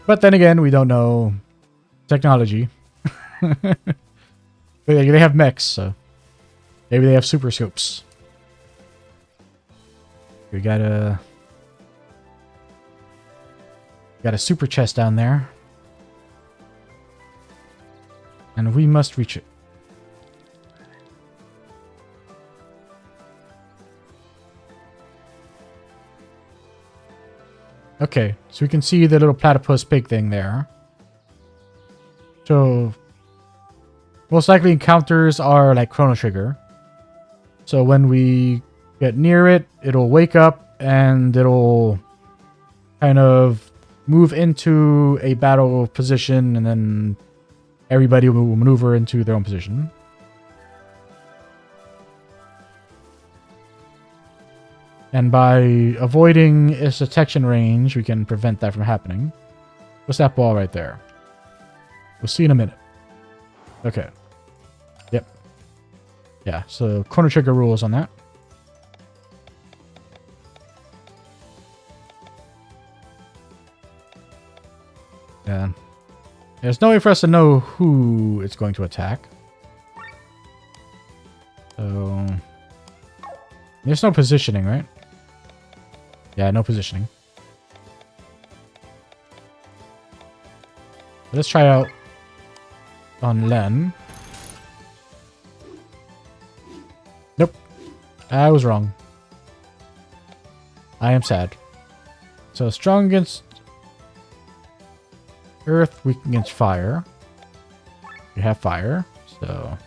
But then again, we don't know technology. They have mechs, so maybe they have super scopes. We got a super chest down there, and we must reach it. Okay, so we can see the little platypus pig thing there. So most likely encounters are like Chrono Trigger. So when we get near it, it'll wake up and it'll kind of move into a battle position, and then everybody will maneuver into their own position. And by avoiding its detection range, we can prevent that from happening. What's that ball right there? We'll see in a minute. Okay. Yep. Yeah, so Chrono Trigger rules on that. Yeah. There's no way for us to know who it's going to attack. So there's no positioning, right? Yeah, no positioning. Let's try out on Len. Nope. I was wrong. I am sad. So strong against earth, weak against fire. We have fire, so...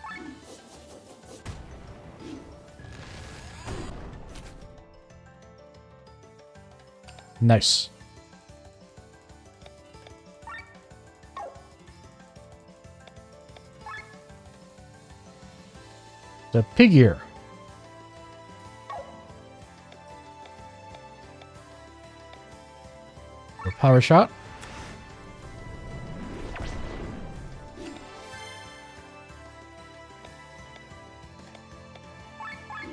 Nice. The pig ear. The power shot.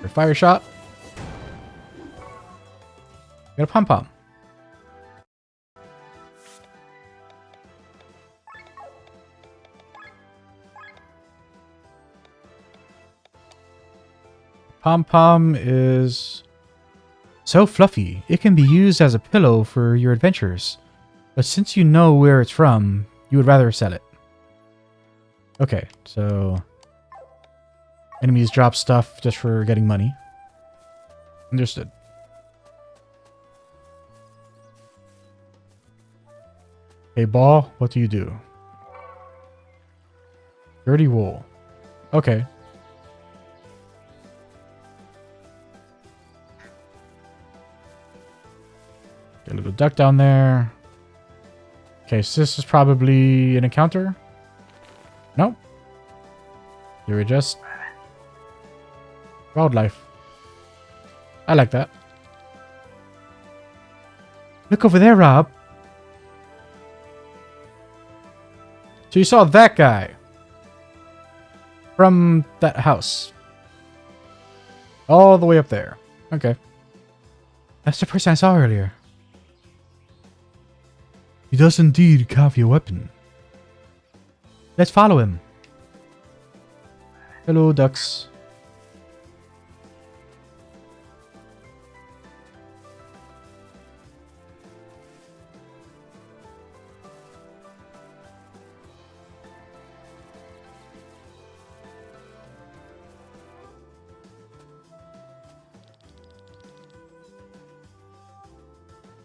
The fire shot. Got a pom pom. Pom-pom is so fluffy, it can be used as a pillow for your adventures. But since you know where it's from, you would rather sell it. Okay, so... enemies drop stuff just for getting money. Understood. Hey, ball, what do you do? Dirty wool. Okay. Get a little duck down there. Okay, so this is probably an encounter? Nope. You were just... wildlife. I like that. Look over there, Rob. So you saw that guy. From that house. All the way up there. Okay. That's the person I saw earlier. He does indeed carry a weapon. Let's follow him. Hello, ducks.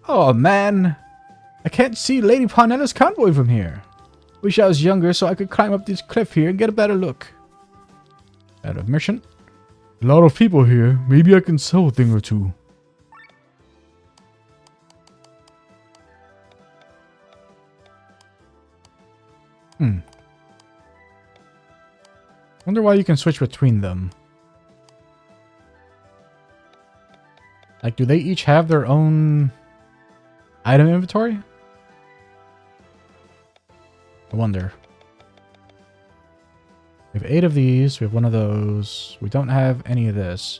Oh, man. I can't see Lady Parnella's convoy from here. Wish I was younger so I could climb up this cliff here and get a better look. Out of mission. A lot of people here. Maybe I can sell a thing or two. Wonder why you can switch between them. Like, do they each have their own item inventory? I wonder. We have 8 of these. We have one of those. We don't have any of this.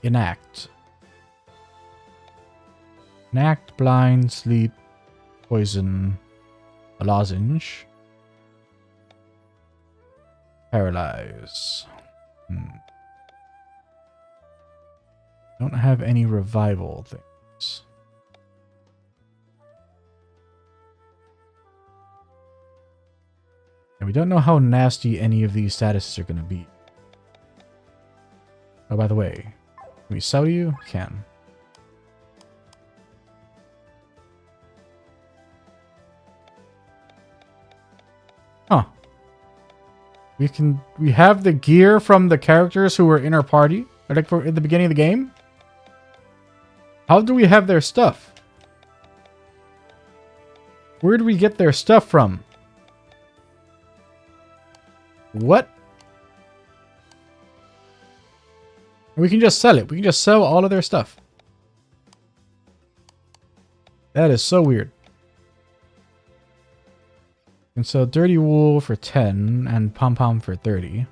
Enact. Enact, blind, sleep. Poison. A lozenge. Paralyze. Don't have any revival things. And we don't know how nasty any of these statuses are going to be. Oh, by the way, can we sell you? Can. Huh. We have the gear from the characters who were in our party, like at the beginning of the game. How do we have their stuff? Where do we get their stuff from? What? We can just sell it. We can just sell all of their stuff. That is so weird. And so Dirty Wool for 10 and Pom Pom for 30.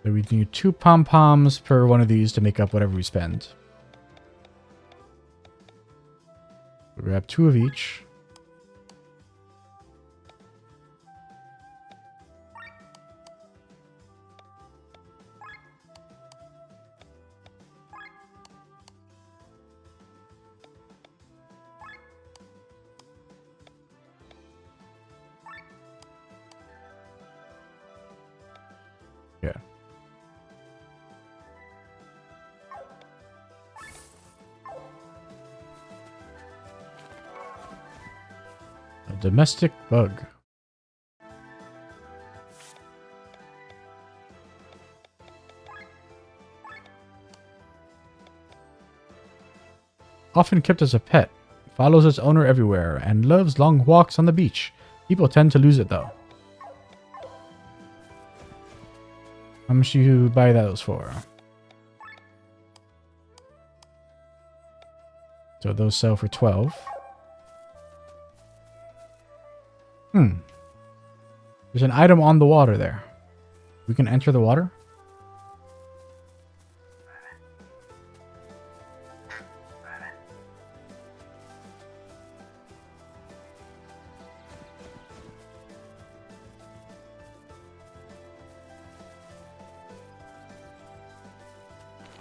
So we need 2 Pom Poms per one of these to make up whatever we spend. We'll grab 2 of each. Yeah. A domestic bug. Often kept as a pet, follows its owner everywhere, and loves long walks on the beach. People tend to lose it though. How much do you buy those for? So those sell for 12. There's an item on the water there. We can enter the water?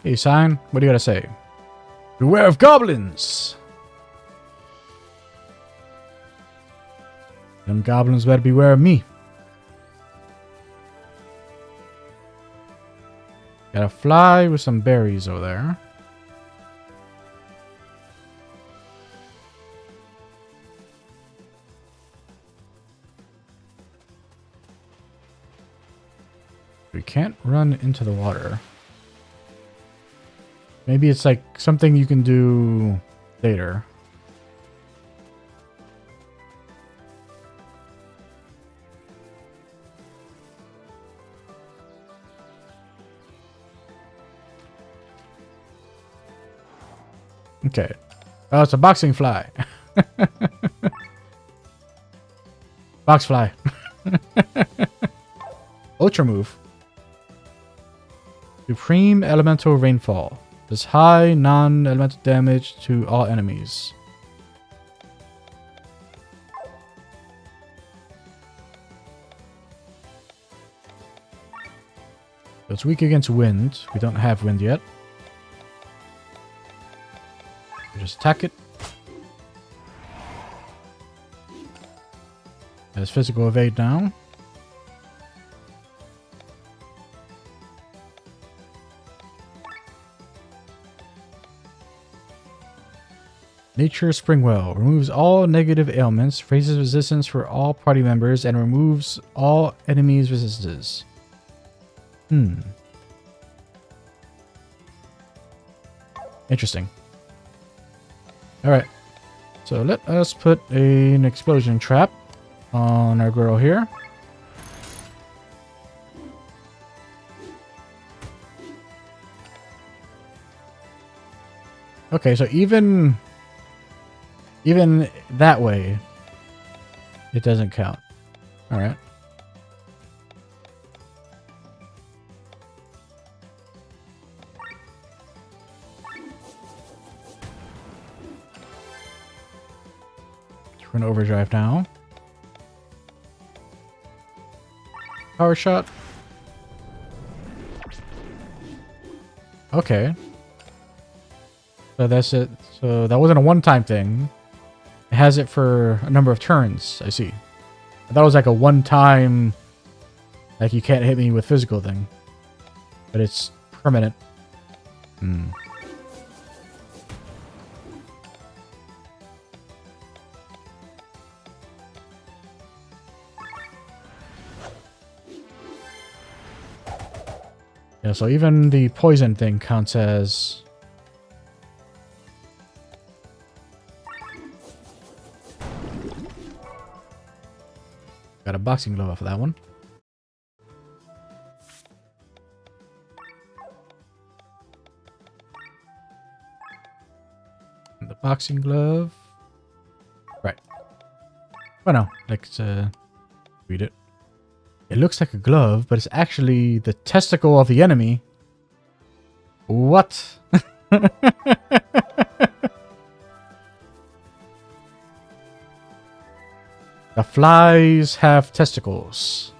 Hey, sign. What do you gotta say? Beware of goblins! Them goblins better beware of me. Got a fly with some berries over there. We can't run into the water. Maybe it's like something you can do later. Okay. Oh, it's a boxing fly. Box fly. Ultra move. Supreme Elemental Rainfall. Does high non-elemental damage to all enemies. So it's weak against wind. We don't have wind yet. We just attack it. Has physical evade now. Nature Springwell removes all negative ailments, raises resistance for all party members, and removes all enemies' resistances. Interesting. Alright. So let us put an explosion trap on our girl here. Okay, so even that way, it doesn't count. Alright. we're gonna overdrive now. Power shot. Okay. So that's it. So that wasn't a one-time thing. It has it for a number of turns. I see. I thought it was like a one-time, like you can't hit me with physical thing. But it's permanent. Hmm. Yeah, so even the poison thing counts as... Got a boxing glove off of that one. And the boxing glove. Right. Oh no, let's read it. It looks like a glove, but it's actually the testicle of the enemy. What? The flies have testicles.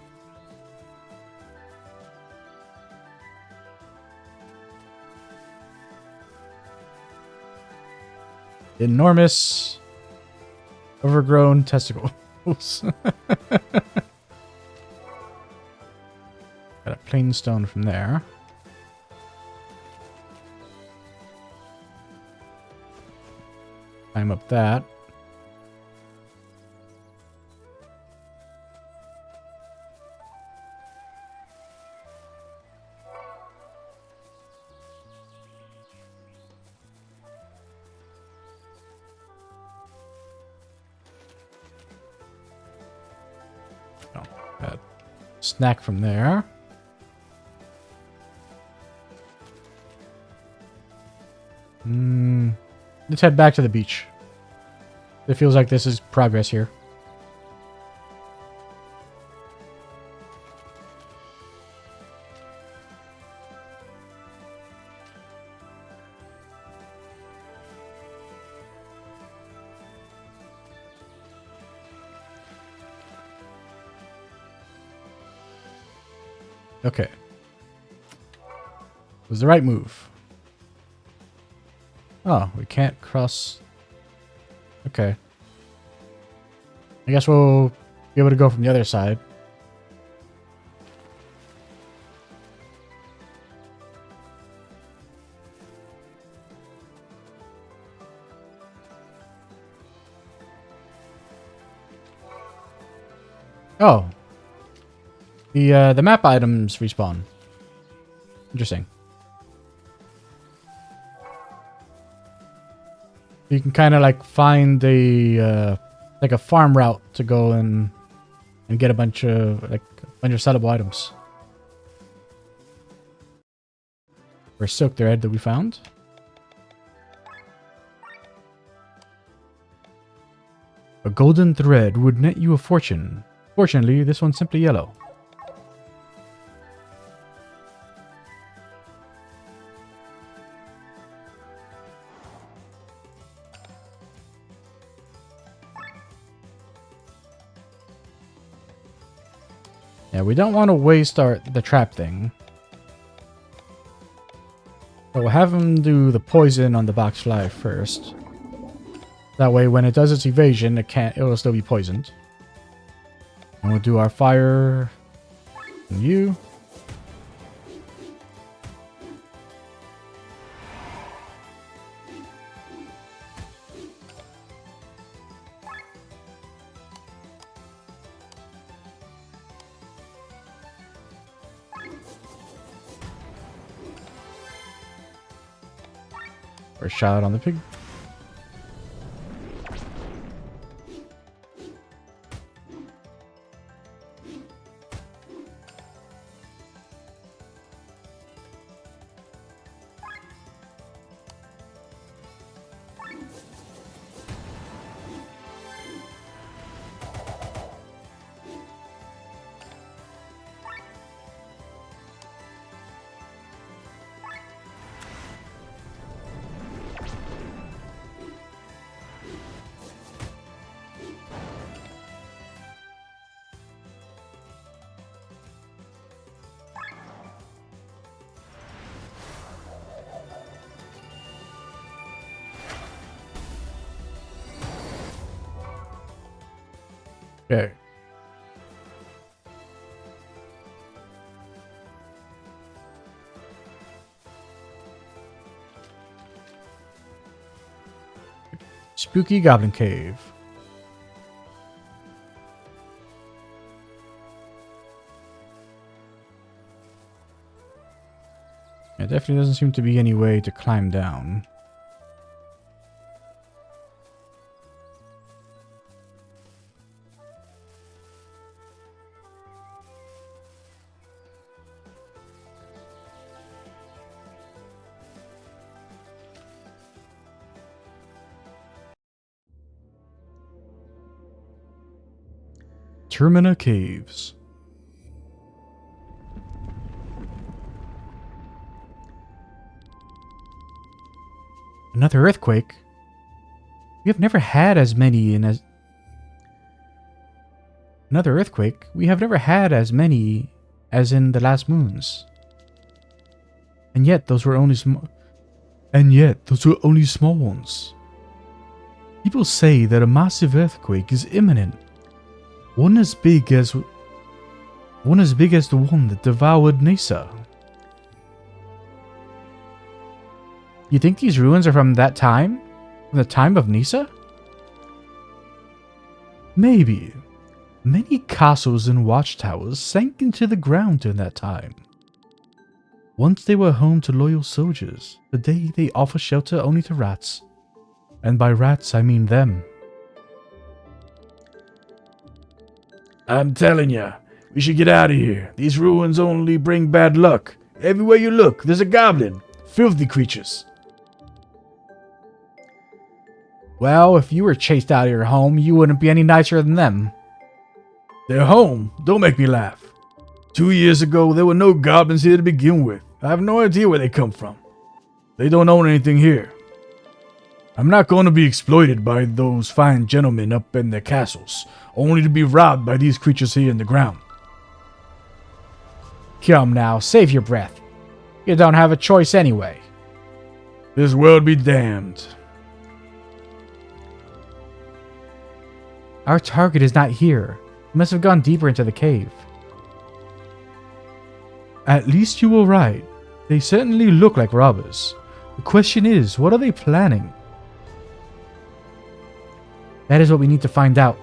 Enormous, overgrown testicles. Got a plain stone from there. Climb up that. Oh, got snack from there. Let's head back to the beach. It feels like this is progress here. Okay. It was the right move. Oh, we can't cross. Okay. I guess we'll be able to go from the other side. Oh. The map items respawn. Interesting. You can kind of like find like a farm route to go and get a bunch of sellable items. Or silk thread that we found. A golden thread would net you a fortune. Fortunately, this one's simply yellow. Yeah, we don't want to waste the trap thing. So we'll have him do the poison on the box fly first. That way, when it does its evasion, it will still be poisoned. And we'll do our fire on you. Or shot on the pig. Okay. Spooky Goblin Cave. There definitely doesn't seem to be any way to climb down. Termina Caves. Another earthquake? We have never had as many in as... Another earthquake? We have never had as many as in the last moons. And yet those were only small ones. People say that a massive earthquake is imminent. One as big as the one that devoured Nisa. You think these ruins are from that time? From the time of Nisa? Maybe. Many castles and watchtowers sank into the ground during that time. Once they were home to loyal soldiers. Today they offer shelter only to rats. And by rats I mean them. I'm telling ya, we should get out of here. These ruins only bring bad luck. Everywhere you look, there's a goblin. Filthy creatures. Well, if you were chased out of your home, you wouldn't be any nicer than them. Their home? Don't make me laugh. 2 years ago, there were no goblins here to begin with. I have no idea where they come from. They don't own anything here. I'm not going to be exploited by those fine gentlemen up in their castles, only to be robbed by these creatures here in the ground. Come now, save your breath. You don't have a choice anyway. This world be damned. Our target is not here. We must have gone deeper into the cave. At least you were right. They certainly look like robbers. The question is, what are they planning? That is what we need to find out.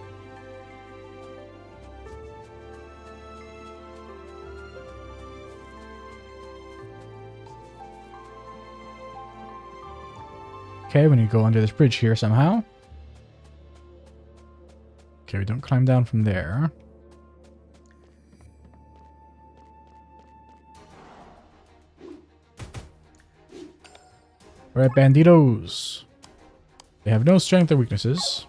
Okay, we need to go under this bridge here somehow. Okay, we don't climb down from there. Alright, banditos. They have no strength or weaknesses.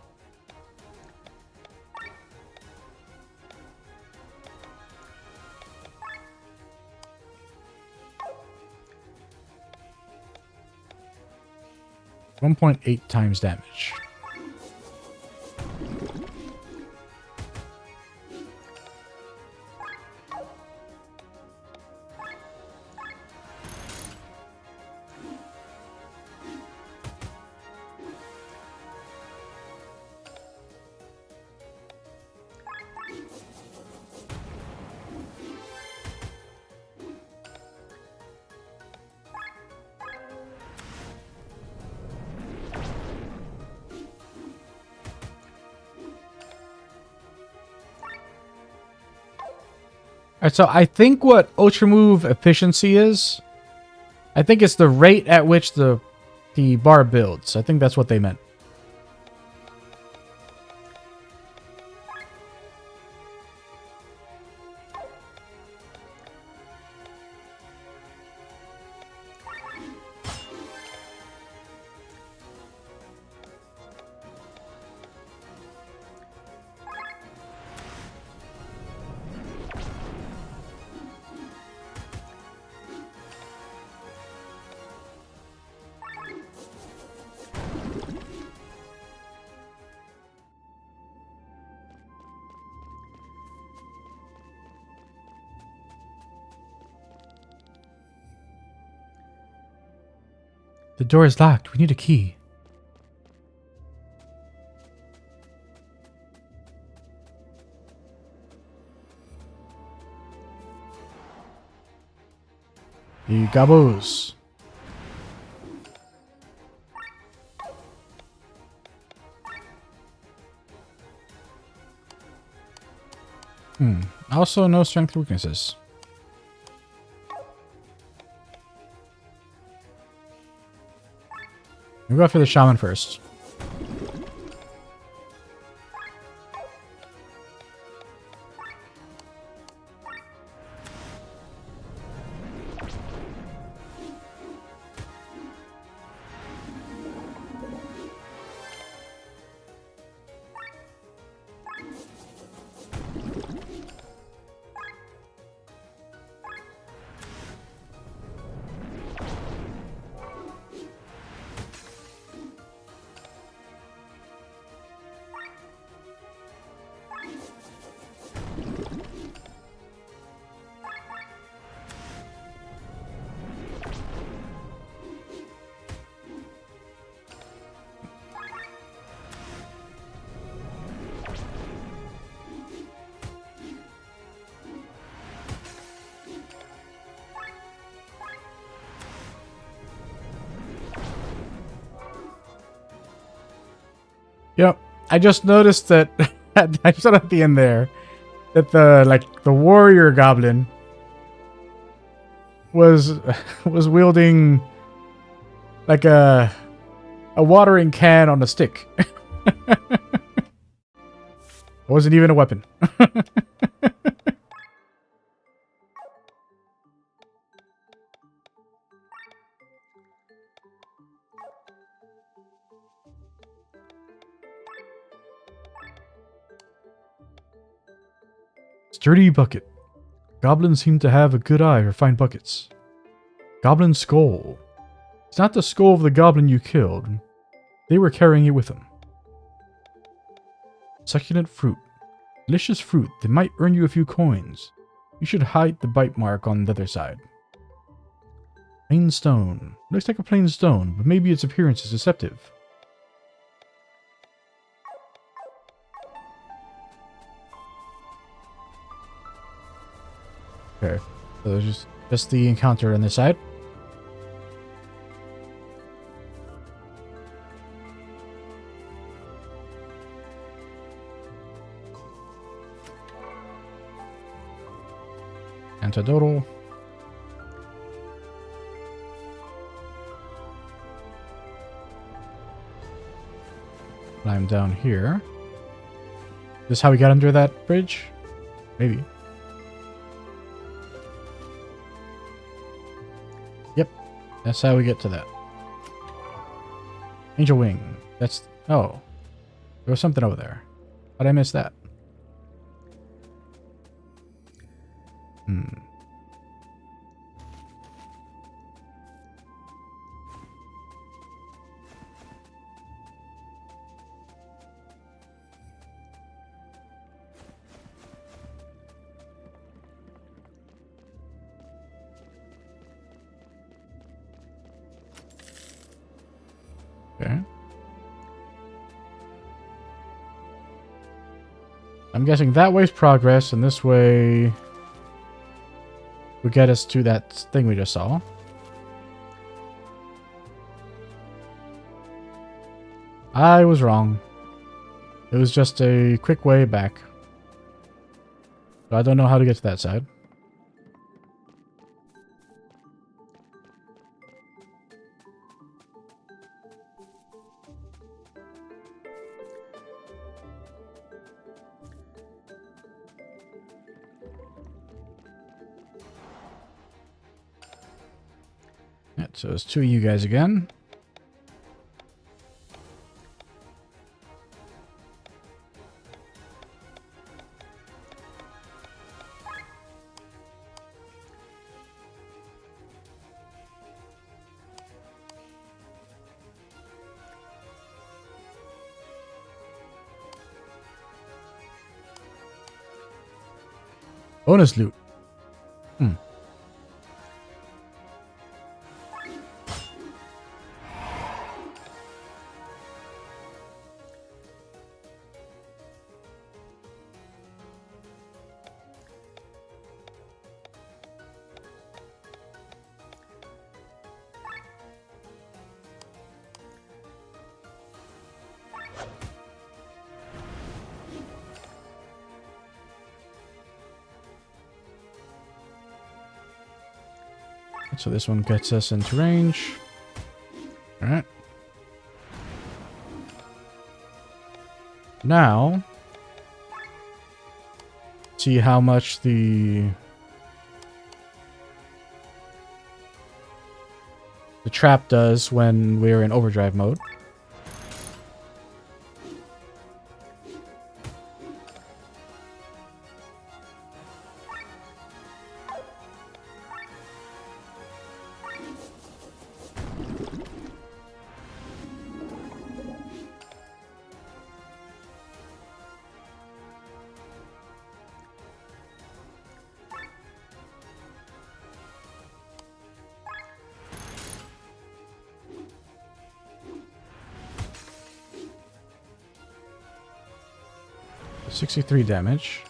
.8 times damage. Alright, so I think what Ultra Move efficiency is, I think it's the rate at which the bar builds. I think that's what they meant. The door is locked. We need a key. He gobbles. Also, no strength weaknesses. We'll go after the shaman first. Yep. I just noticed that I said at the end there that the warrior goblin was wielding like a watering can on a stick. It wasn't even a weapon. Sturdy bucket. Goblins seem to have a good eye for fine buckets. Goblin skull. It's not the skull of the goblin you killed. They were carrying it with them. Succulent fruit. Delicious fruit that might earn you a few coins. You should hide the bite mark on the other side. Plain stone. Looks like a plain stone, but maybe its appearance is deceptive. Okay, so there's just the encounter on this side. Antidotal. Climb down here. This is how we got under that bridge? Maybe. Yep. That's how we get to that. Angel Wing. That's... Oh. There was something over there. How'd I miss that? Okay. I'm guessing that way's progress, and this way will get us to that thing we just saw. I was wrong. It was just a quick way back. So I don't know how to get to that side. Right, so it's two of you guys again. Bonus loot. So this one gets us into range. Alright. Now, see how much the trap does when we're in overdrive mode. $63 damage.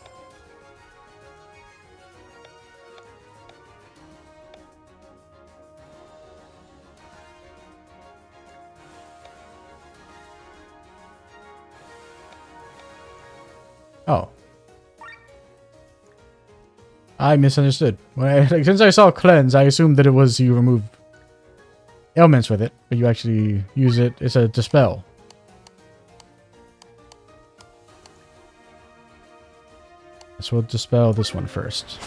Oh. I misunderstood. Since I saw cleanse, I assumed that it was you remove ailments with it, but you actually use it. It's a dispel. So we'll dispel this one first.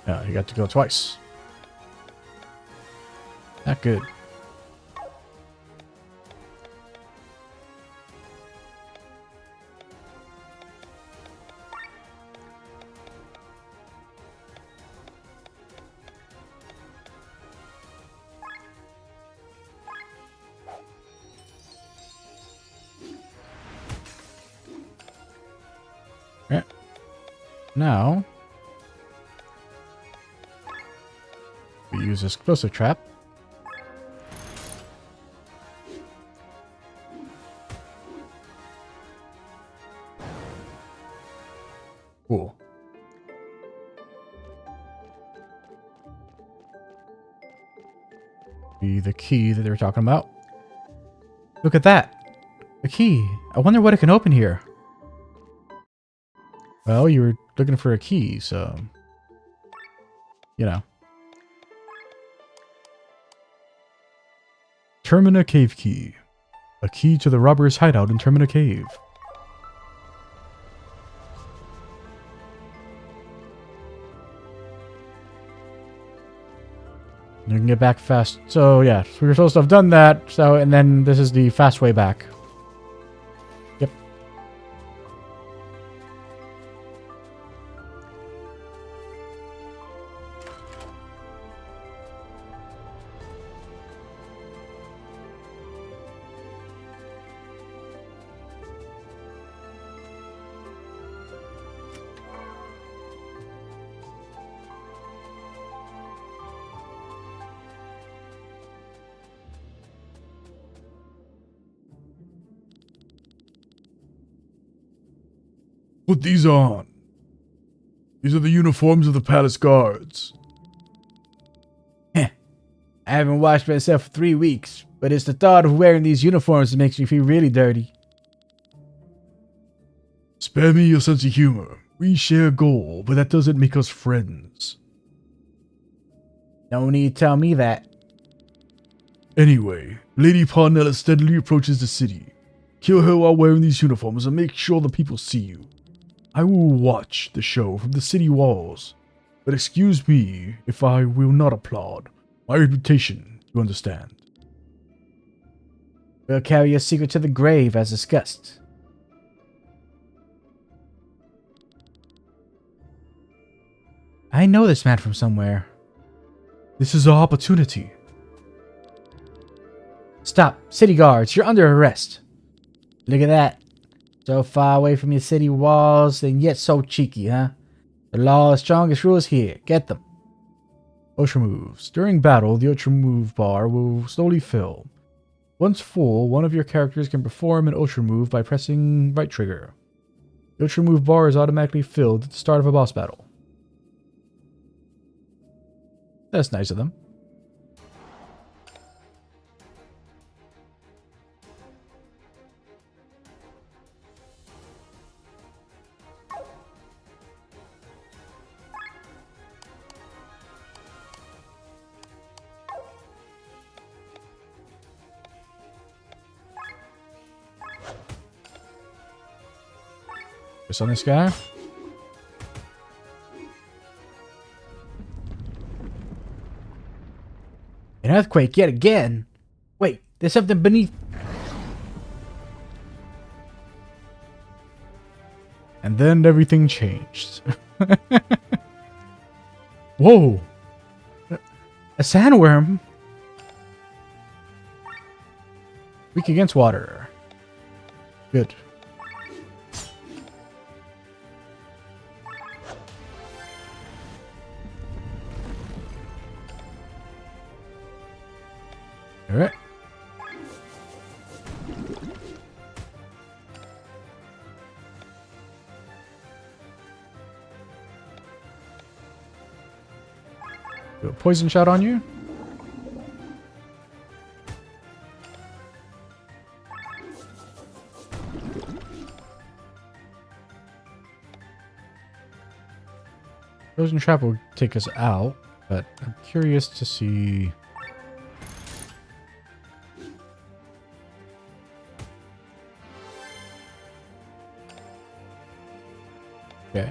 Yeah, you got to go twice. Not good. Okay. Now we use explosive trap. Cool. Be the key that they were talking about. Look at that. A key. I wonder what it can open here. Well, you were looking for a key, so you know. Termina Cave Key. A key to the robber's hideout in Termina Cave. You can get back fast. So yeah, so we're supposed to have done that. So, and then this is the fast way back. Yep. Put these on. These are the uniforms of the palace guards. I haven't washed myself for 3 weeks, but it's the thought of wearing these uniforms that makes me feel really dirty. Spare me your sense of humor. We share a goal, but that doesn't make us friends. No need to tell me that. Anyway, Lady Parnella steadily approaches the city. Kill her while wearing these uniforms and make sure the people see you. I will watch the show from the city walls, but excuse me if I will not applaud. My reputation, you understand. We'll carry your secret to the grave as discussed. I know this man from somewhere. This is our opportunity. Stop, city guards, you're under arrest. Look at that. So far away from your city walls and yet so cheeky, huh? The law's strongest rules here. Get them. Ultra moves. During battle, the Ultra move bar will slowly fill. Once full, one of your characters can perform an Ultra move by pressing right trigger. The Ultra move bar is automatically filled at the start of a boss battle. That's nice of them. On this guy. An earthquake yet again. Wait, there's something beneath. And then everything changed. Whoa. A sandworm. Weak against water. Good. All right. Do a poison shot on you. Poison trap will take us out, but I'm curious to see. Okay.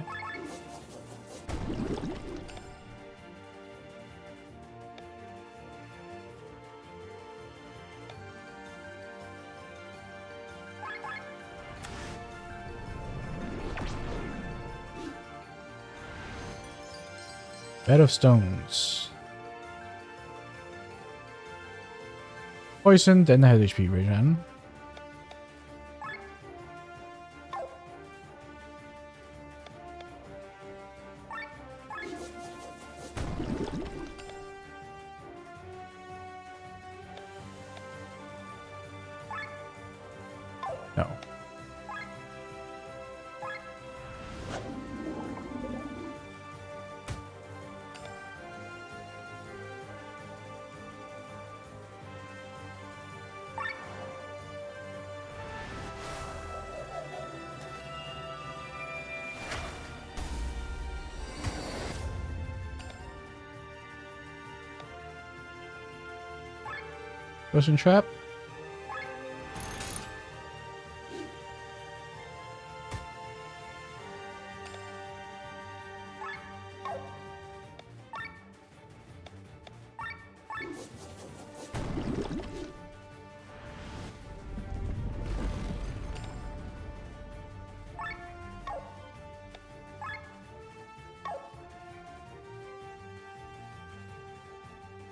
Bed of stones. Poisoned and has HP regen. No. Poison trap.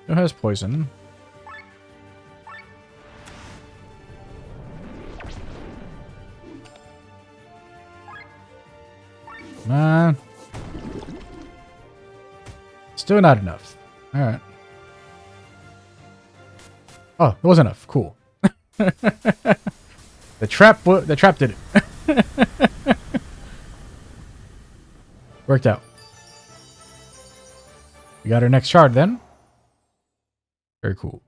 Who has poison? Man. Still not enough. Alright. Oh, it was enough. Cool. The trap did it. Worked out. We got our next shard then. Very cool.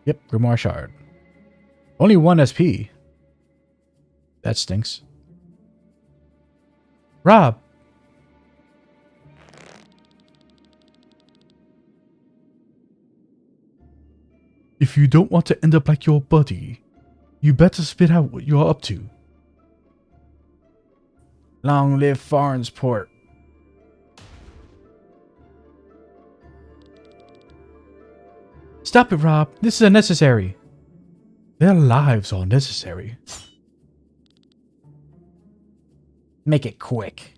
Yep, Grimoire shard. Only 1 SP. That stinks. Rob. If you don't want to end up like your buddy, you better spit out what you're up to. Long live Farnsport. Stop it, Rob. This is unnecessary. Their lives are necessary. Make it quick.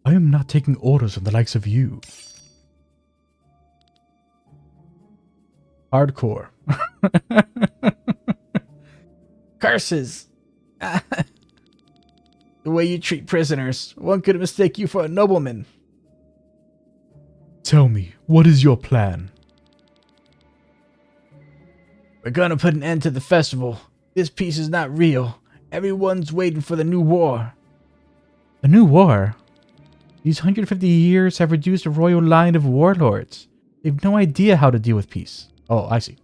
I am not taking orders from the likes of you. Hardcore. Curses. The way you treat prisoners. One could mistake you for a nobleman. Tell me, what is your plan? We're gonna put an end to the festival. This peace is not real. Everyone's waiting for the new war. A new war? These 150 years have reduced a royal line of warlords. They've no idea how to deal with peace. Oh, I see.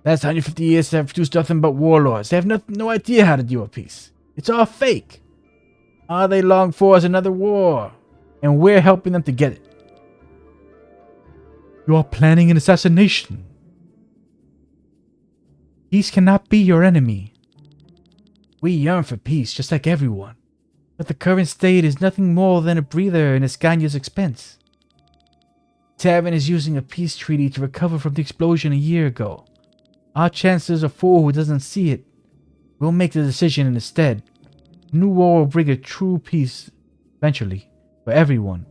That's 150 years have produced nothing but warlords. They have no idea how to deal with peace. It's all fake. All they long for is another war. And we're helping them to get it. You are planning an assassination. Peace cannot be your enemy. We yearn for peace, just like everyone. But the current state is nothing more than a breather in Escanya's expense. Terran is using a peace treaty to recover from the explosion a year ago. Our chances are fool who doesn't see it. We'll make the decision instead. New war will bring a true peace eventually, for everyone.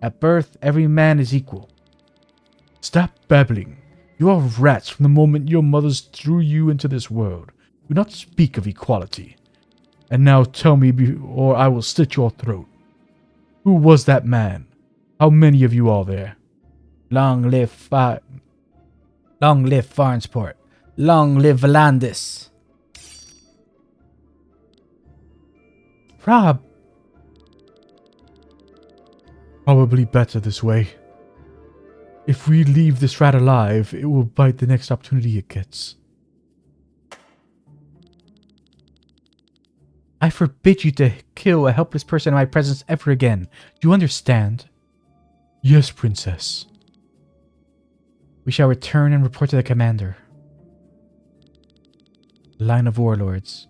At birth, every man is equal. Stop babbling. You are rats from the moment your mothers threw you into this world. Do not speak of equality. And now tell me, or I will slit your throat. Who was that man? How many of you are there? Long live Farnsport. Long live Volandis. Rob. Probably better this way. If we leave this rat alive, it will bite the next opportunity it gets. I forbid you to kill a helpless person in my presence ever again. Do you understand? Yes, Princess. We shall return and report to the commander. Line of warlords.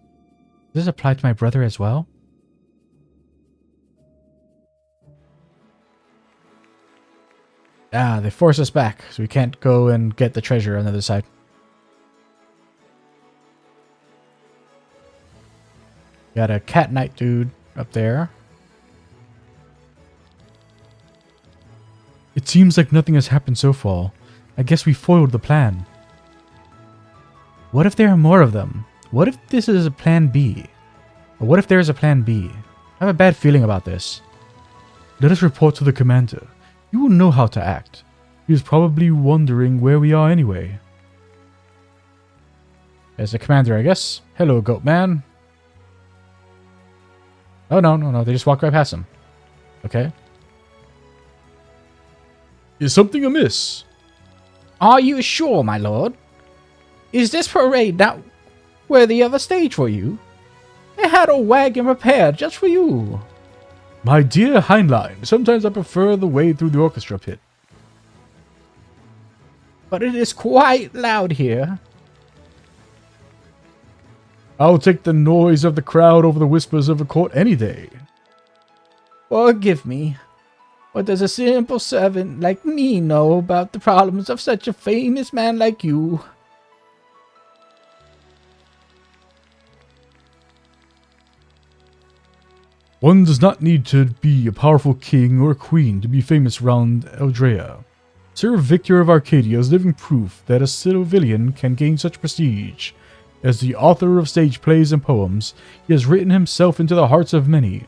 Does this apply to my brother as well? Ah, they force us back, so we can't go and get the treasure on the other side. Got a cat knight dude up there. It seems like nothing has happened so far. I guess we foiled the plan. What if there are more of them? What if this is a plan B? Or what if there is a plan B? I have a bad feeling about this. Let us report to the commander. You will know how to act. He is probably wondering where we are anyway. There's the commander, I guess. Hello, goat man. Oh, no. They just walked right past him. Okay. Is something amiss? Are you sure, my lord? Is this parade not worthy of a stage for you? They had a wagon prepared just for you. My dear Heinlein, sometimes I prefer the way through the orchestra pit. But it is quite loud here. I'll take the noise of the crowd over the whispers of a court any day. Forgive me. What does a simple servant like me know about the problems of such a famous man like you? One does not need to be a powerful king or queen to be famous around Eldrea. Sir Victor of Arcadia is living proof that a civilian can gain such prestige. As the author of stage plays and poems, he has written himself into the hearts of many.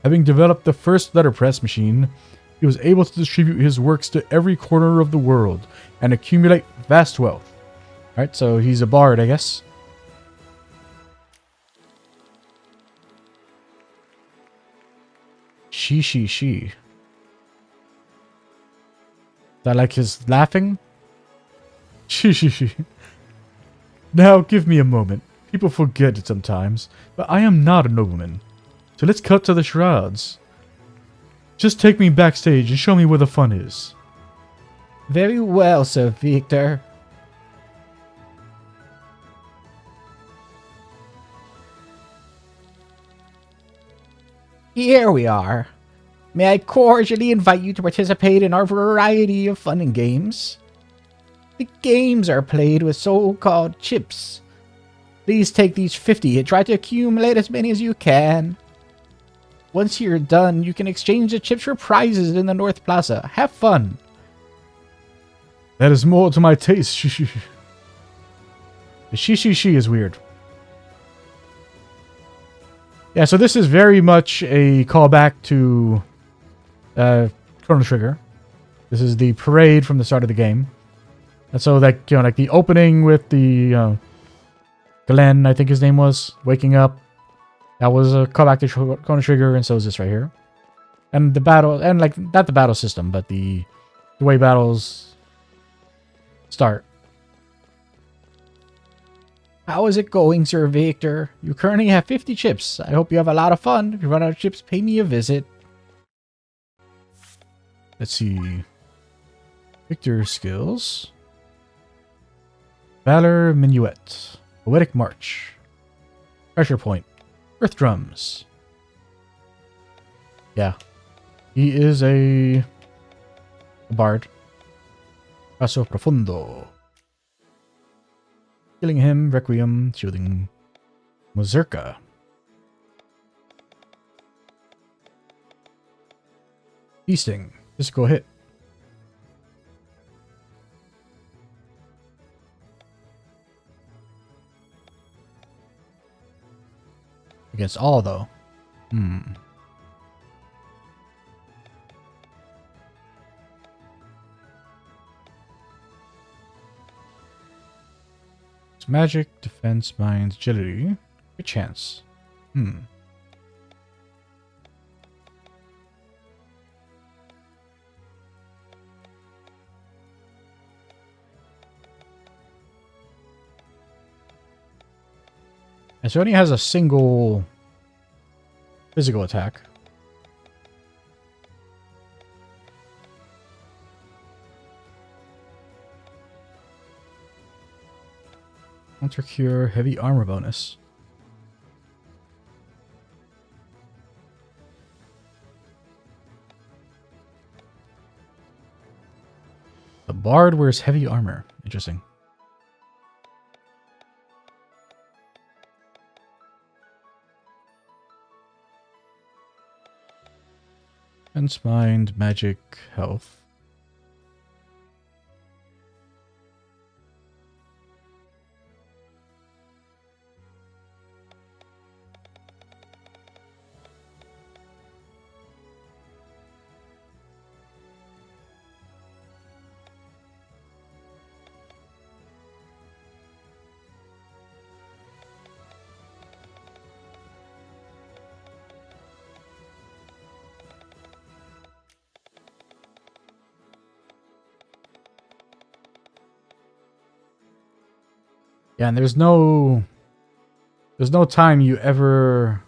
Having developed the first letterpress machine, he was able to distribute his works to every corner of the world and accumulate vast wealth. Alright, so he's a bard, I guess. She. Is that like his laughing? She. Now give me a moment. People forget it sometimes, but I am not a nobleman. So let's cut to the charades. Just take me backstage and show me where the fun is. Very well, Sir Victor. Here we are. May I cordially invite you to participate in our variety of fun and games. The games are played with so-called chips. Please take these 50 and try to accumulate as many as you can. Once you're done, you can exchange the chips for prizes in the North Plaza. Have fun. That is more to my taste. The she is weird. Yeah, so this is very much a callback to Chrono Trigger. This is the parade from the start of the game. And so like, like the opening with the Glenn, I think his name was, waking up. That was a callback to Chrono Trigger, and so is this right here. And the battle, and like, not the battle system, but the way battles start. How is it going, Sir Victor? You currently have 50 chips. I hope you have a lot of fun. If you run out of chips, pay me a visit. Let's see. Victor skills. Valor Minuet. Poetic March. Pressure Point. Earth Drums. Yeah. He is a bard. Paso Profundo. Killing him, Requiem, shielding Mazurka. Feasting. Physical hit. Against all, though. It's magic, defense, mind, agility. Good chance. And so it only has a single physical attack. Counter cure, heavy armor bonus. The bard wears heavy armor. Interesting. Defense, mind, magic, health. Yeah, and there's no time you ever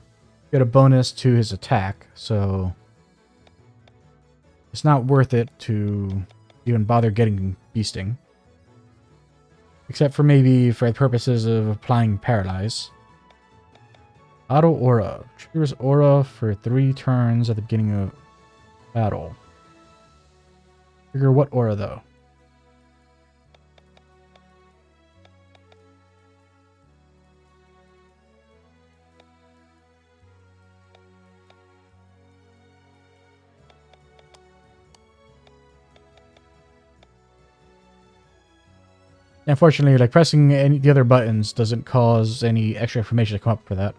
get a bonus to his attack, so it's not worth it to even bother getting Beasting. Except for maybe for the purposes of applying Paralyze. Auto Aura. Triggers Aura for 3 turns at the beginning of battle. Trigger what aura, though? Unfortunately, like pressing any the other buttons doesn't cause any extra information to come up for that.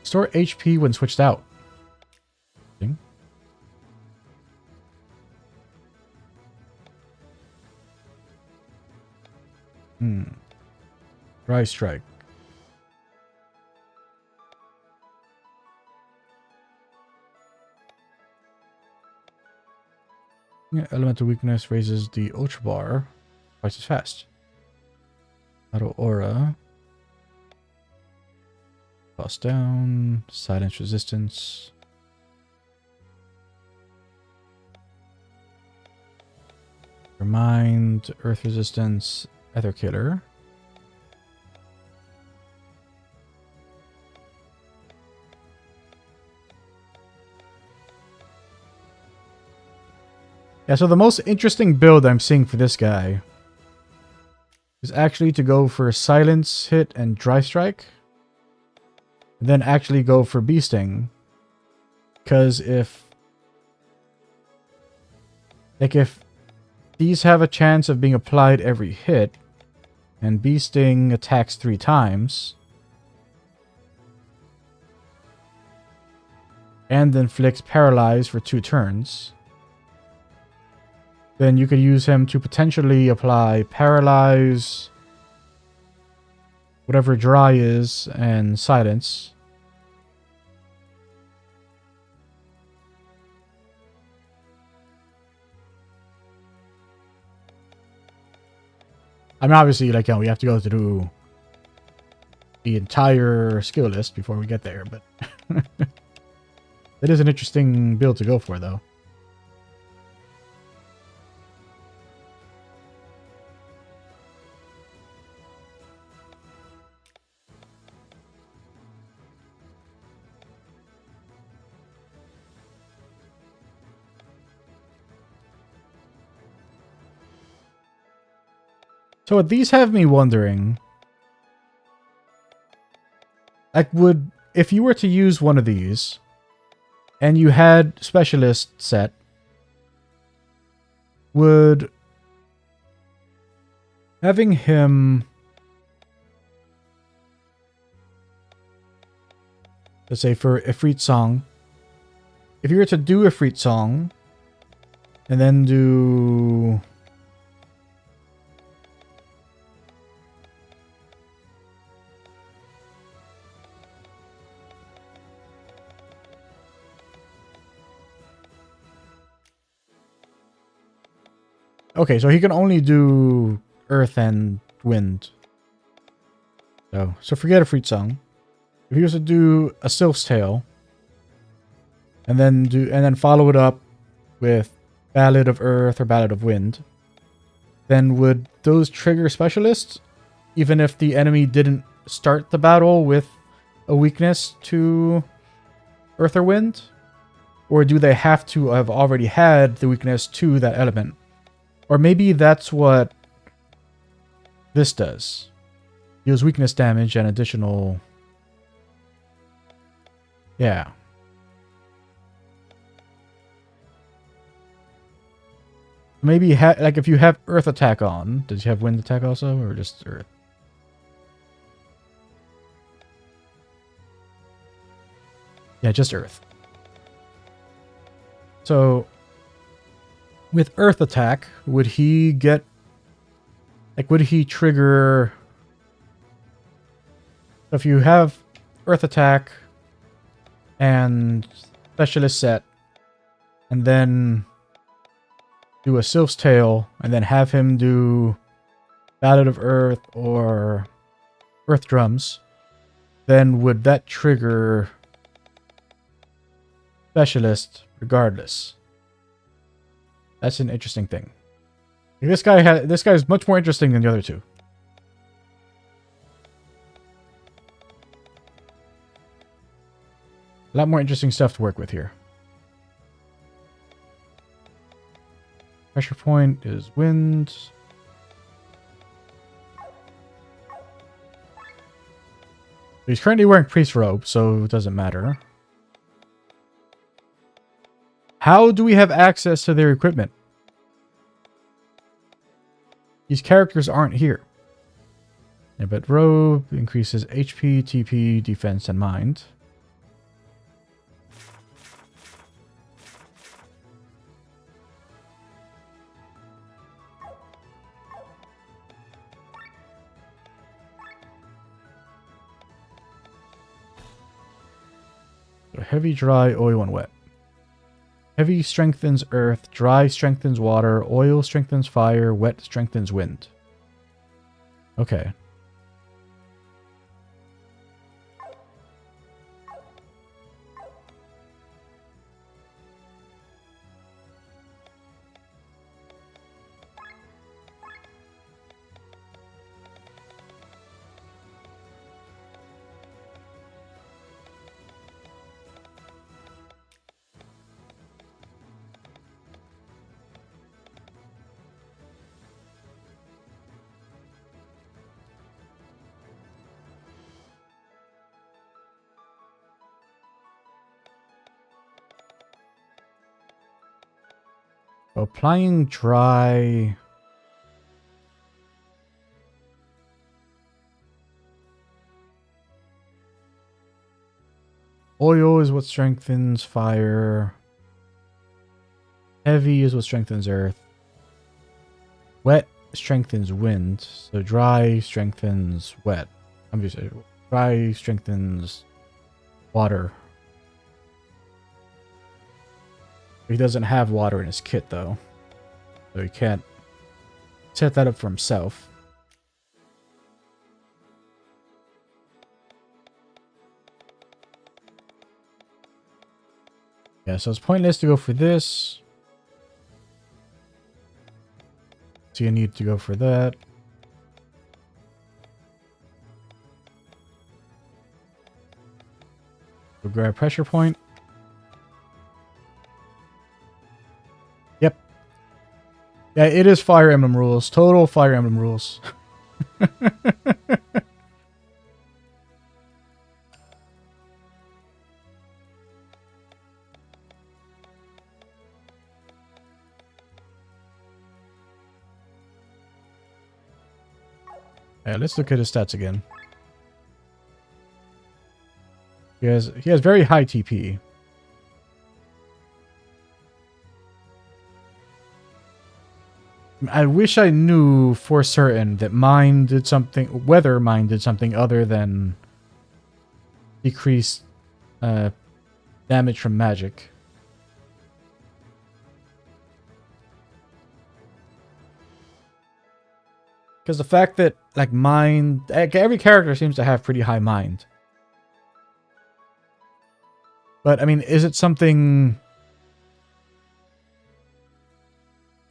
Store HP when switched out. Dry Strike. Yeah, elemental weakness raises the ultra bar twice as fast. Auto Aura. Cost down. Silence resistance. Remind. Earth resistance. Ether Killer. Yeah, so the most interesting build I'm seeing for this guy is actually to go for Silence Hit and Dry Strike. And then actually go for Beasting. Because if these have a chance of being applied every hit, and Beasting attacks 3 times, and inflicts paralyze for 2 turns, then you could use him to potentially apply paralyze, whatever dry is, and silence. I mean, obviously, like, we have to go through the entire skill list before we get there, but it is an interesting build to go for, though. So these have me wondering, like, if you were to use one of these and you had specialist set, would having him, let's say for Ifrit Song, if you were to do Ifrit Song and then do okay, so he can only do earth and wind. So forget a Fruit Song. If he was to do a Sylph's Tale, and then follow it up with Ballad of Earth or Ballad of Wind, then would those trigger specialists, even if the enemy didn't start the battle with a weakness to Earth or Wind? Or do they have to have already had the weakness to that element? Or maybe that's what this does. Deals weakness damage and additional... Yeah. Maybe like if you have Earth attack on, does you have Wind attack also, or just Earth? Yeah, just Earth. So with Earth attack, would he get, like, would he trigger, if you have Earth attack and specialist set, and then do a Sylph's Tale, and then have him do Ballad of Earth or Earth Drums, then would that trigger specialist regardless? That's an interesting thing. This guy is much more interesting than the other two. A lot more interesting stuff to work with here. Pressure point is wind. He's currently wearing priest robe, so it doesn't matter. How do we have access to their equipment? These characters aren't here. Yeah, but robe increases HP, TP, defense, and mind. So heavy, dry, oil, and wet. Heavy strengthens earth, dry strengthens water, oil strengthens fire, wet strengthens wind. Okay. Applying dry. Oil is what strengthens fire. Heavy is what strengthens earth. Wet strengthens wind. So dry strengthens wet. I'm just saying, dry strengthens water. He doesn't have water in his kit though. So he can't set that up for himself. Yeah, so it's pointless to go for this. So you need to go for that. We'll grab pressure point. Yep. Yeah, it is Fire Emblem rules. Total Fire Emblem rules. Yeah, let's look at his stats again. He has very high TP. I wish I knew for certain that mine did something, whether mine did something other than decrease damage from magic. Because the fact that, like, mind... every character seems to have pretty high mind. But, I mean, is it something...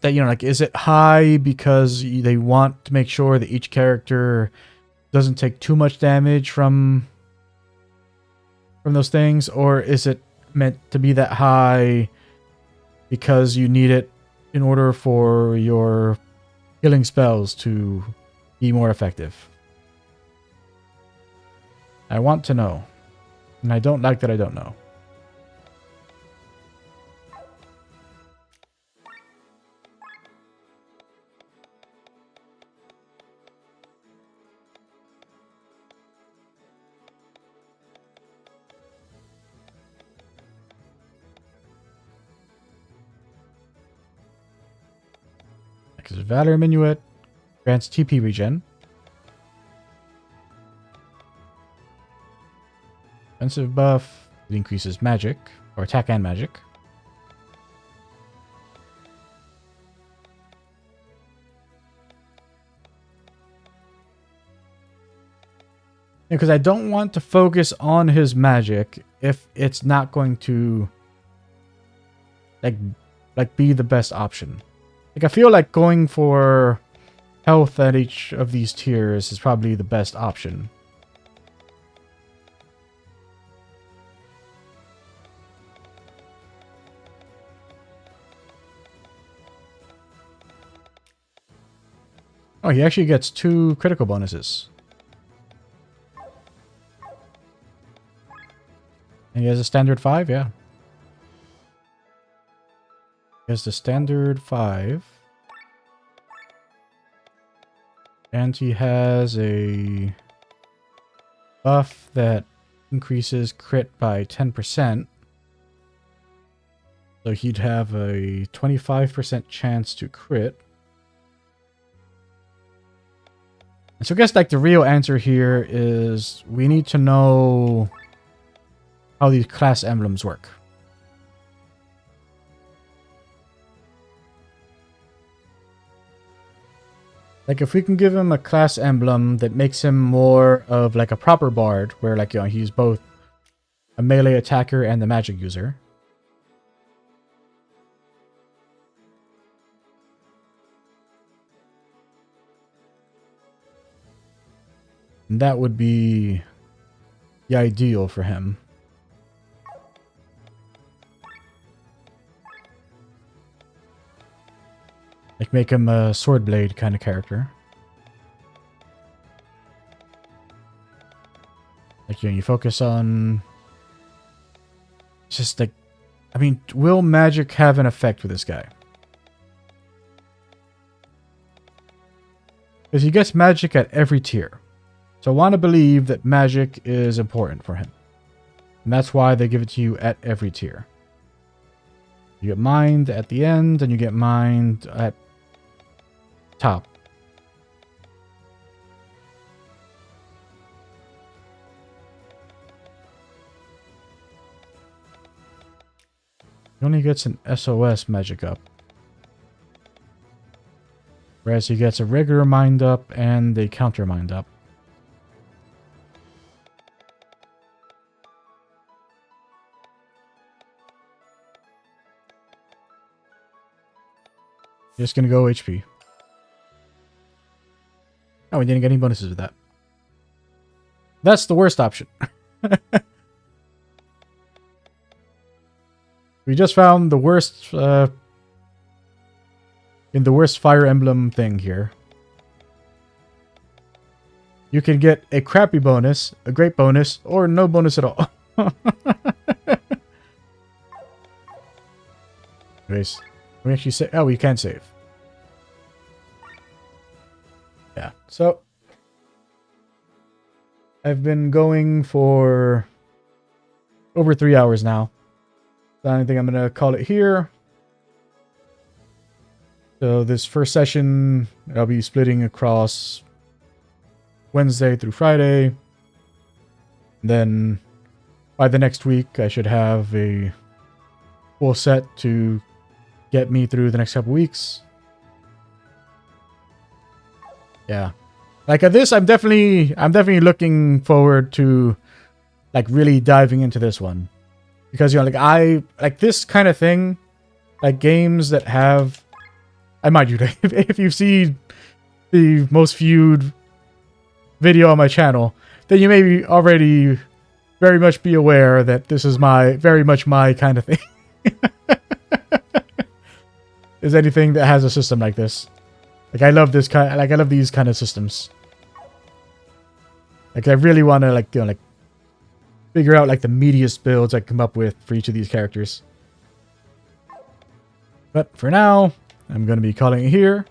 that, you know, like, is it high because they want to make sure that each character doesn't take too much damage from those things? Or is it meant to be that high because you need it in order for your healing spells to be more effective? I want to know. And I don't like that I don't know. Because Valor Minuet grants TP regen. Defensive buff. It increases magic, or attack and magic. Because I don't want to focus on his magic if it's not going to like be the best option. Like, I feel like going for health at each of these tiers is probably the best option. Oh, he actually gets 2 critical bonuses. And he has a standard 5, yeah. He has the standard 5. And he has a buff that increases crit by 10%. So he'd have a 25% chance to crit. And so I guess, like, the real answer here is we need to know how these class emblems work. Like, if we can give him a class emblem that makes him more of, like, a proper bard, where, like, you know, he's both a melee attacker and the magic user. And that would be the ideal for him. Like, make him a sword blade kind of character. Like, you know, you focus on... just like... I mean, will magic have an effect with this guy? Because he gets magic at every tier. So I want to believe that magic is important for him. And that's why they give it to you at every tier. You get mined at the end, and you get mined at top. He only gets an SOS magic up. Whereas he gets a regular mind up and a counter mind up. Just gonna go HP. Oh, we didn't get any bonuses with that. That's the worst option. We just found the worst, in the worst Fire Emblem thing here. You can get a crappy bonus, a great bonus, or no bonus at all. Anyways, can we actually say, oh, we can save. Yeah, so I've been going for over 3 hours now. So I think I'm going to call it here. So this first session, I'll be splitting across Wednesday through Friday. Then by the next week, I should have a full set to get me through the next couple weeks. Yeah. Like at this, I'm definitely looking forward to like really diving into this one. Because you know, like this kind of thing, like games that have, I mind you, if you see the most viewed video on my channel, then you may be already very much be aware that this is very much my kind of thing. Is anything that has a system like this. Like I love this kind, like I love these kind of systems. Like I really want to like, you know, like figure out like the meatiest builds I come up with for each of these characters. But for now, I'm going to be calling it here.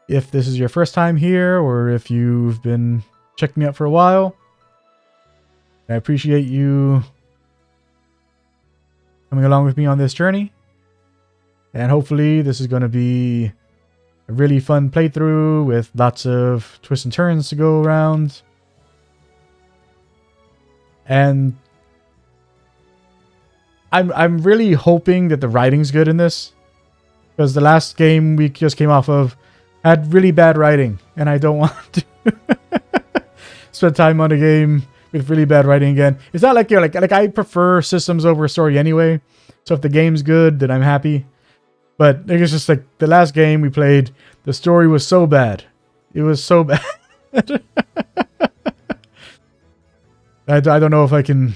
If this is your first time here, or if you've been checking me out for a while, I appreciate you coming along with me on this journey. And hopefully this is going to be a really fun playthrough with lots of twists and turns to go around. And I'm really hoping that the writing's good in this. Because the last game we just came off of had really bad writing. And I don't want to spend time on a game with really bad writing again. It's not like, you know, like I prefer systems over story anyway. So if the game's good, then I'm happy. But it's just like the last game we played, the story was so bad. It was so bad. I don't know if I can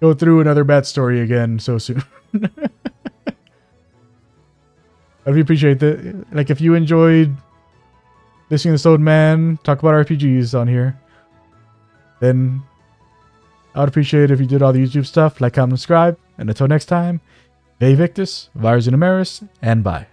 go through another bad story again so soon. I really appreciate that. Like if you enjoyed listening to Stone Man talk about RPGs on here, then I would appreciate it if you did all the YouTube stuff, like, comment, subscribe. And until next time, Vae Victus, Virus Numeris, and bye.